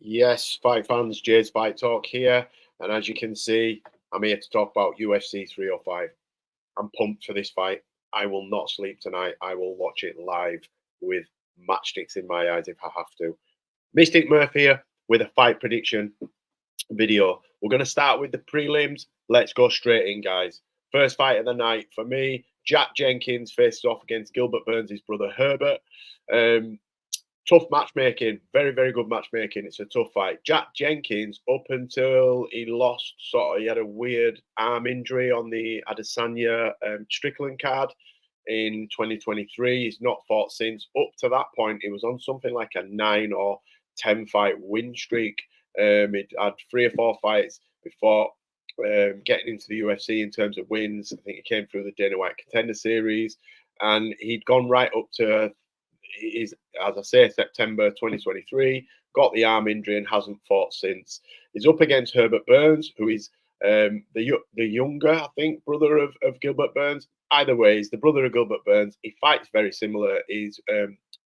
Yes, fight fans, Jay's Fight Talk here. And as you can see, I'm here to talk about UFC 305. I'm pumped for this fight. I will not sleep tonight. I will watch it live with matchsticks in my eyes if I have to. Mystic Murph here with a fight prediction video. We're going to start with the prelims. Let's go straight in, guys. First fight of the night for me, Jack Jenkins faces off against Gilbert Burns' brother Herbert. Tough matchmaking, very, very good matchmaking. It's a tough fight. Jack Jenkins, up until he lost, he had a weird arm injury on the Adesanya Strickland card in 2023. He's not fought since. Up to that point, he was on something like a 9 or 10 fight win streak. He'd had 3 or 4 fights before getting into the UFC in terms of wins. I think he came through the Dana White Contender Series, and he'd gone right up to as I say, September 2023, got the arm injury and hasn't fought since. He's up against Herbert Burns, who is the younger, I think, brother of Gilbert Burns. Either way, he's the brother of Gilbert Burns. He fights very similar. He's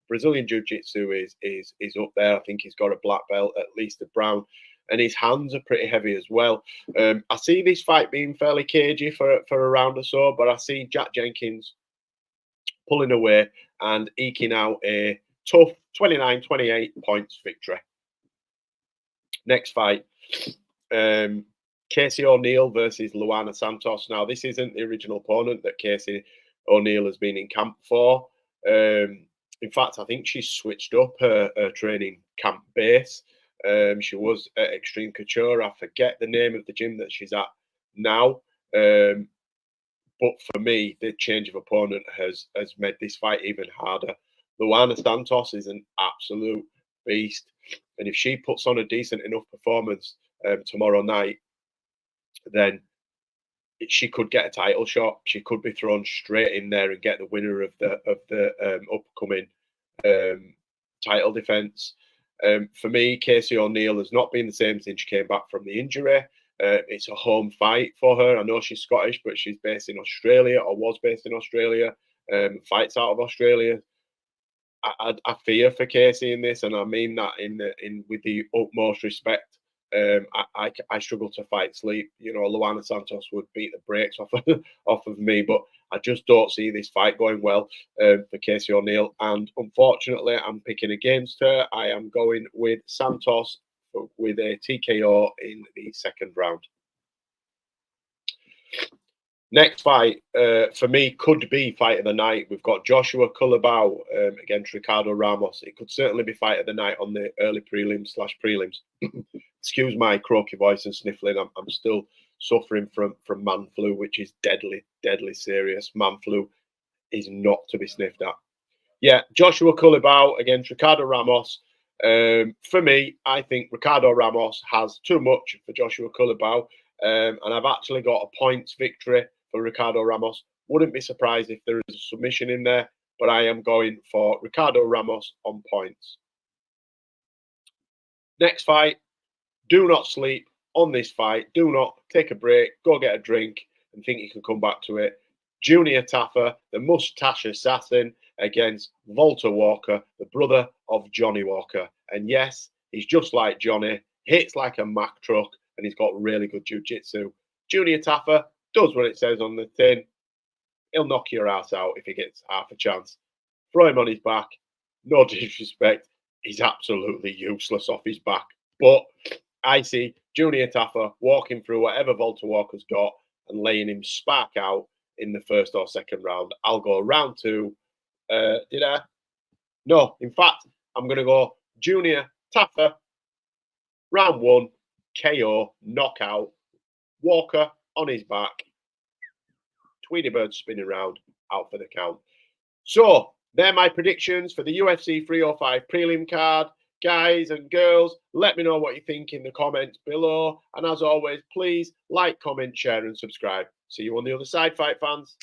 Brazilian Jiu-Jitsu is up there. I think he's got a black belt, at least a brown, and his hands are pretty heavy as well. I see this fight being fairly cagey for a round or so, but I see Jack Jenkins pulling away and eking out a tough 29-28 points victory. Next fight, Casey O'Neill versus Luana Santos. Now, this isn't the original opponent that Casey O'Neill has been in camp for. In fact, I think she's switched up her training camp base. She was at Extreme Couture. I forget the name of the gym that she's at now. But for me, the change of opponent has made this fight even harder. Luana Santos is an absolute beast. And if she puts on a decent enough performance tomorrow night, then she could get a title shot. She could be thrown straight in there and get the winner of the upcoming title defense. For me, Casey O'Neill has not been the same since she came back from the injury. It's a home fight for her. I know she's Scottish, but she's based in Australia, or was based in Australia. Fights out of Australia. I fear for Casey in this, and I mean that in with the utmost respect. I struggle to fight sleep. You know, Luana Santos would beat the brakes off of me, but I just don't see this fight going well for Casey O'Neill. And unfortunately, I'm picking against her. I am going with Santos with a TKO in the second round. Next fight for me could be fight of the night. We've got Joshua Culibao against Ricardo Ramos. It could certainly be fight of the night on the early prelims. Excuse my croaky voice and sniffling. I'm still suffering from man flu, which is deadly serious. Man flu is not to be sniffed at. Yeah, Joshua Culibao against Ricardo Ramos. For me, I think Ricardo Ramos has too much for Joshua Culibao, and I've actually got a points victory for Ricardo Ramos. Wouldn't be surprised if there is a submission in there, but I am going for Ricardo Ramos on points. Next fight, do not sleep on this fight. Do not take a break, go get a drink, and think you can come back to it. Junior Taffa, the mustache assassin, against Walter Walker, the brother of Johnny Walker. And yes, he's just like Johnny, hits like a Mack truck, and he's got really good jiu-jitsu. Junior Taffa does what it says on the tin. He'll knock your ass out if he gets half a chance. Throw him on his back. No disrespect. He's absolutely useless off his back. But I see Junior Taffa walking through whatever Walter Walker's got and laying him spark out in the first or second round. I'll go round 2. Did I? No, in fact, I'm going to go Junior Taffa, round 1, KO, knockout, Walker on his back, Tweety Bird spinning round, out for the count. So, they're my predictions for the UFC 305 prelim card. Guys and girls, let me know what you think in the comments below. And as always, please like, comment, share, and subscribe. See you on the other side, fight fans.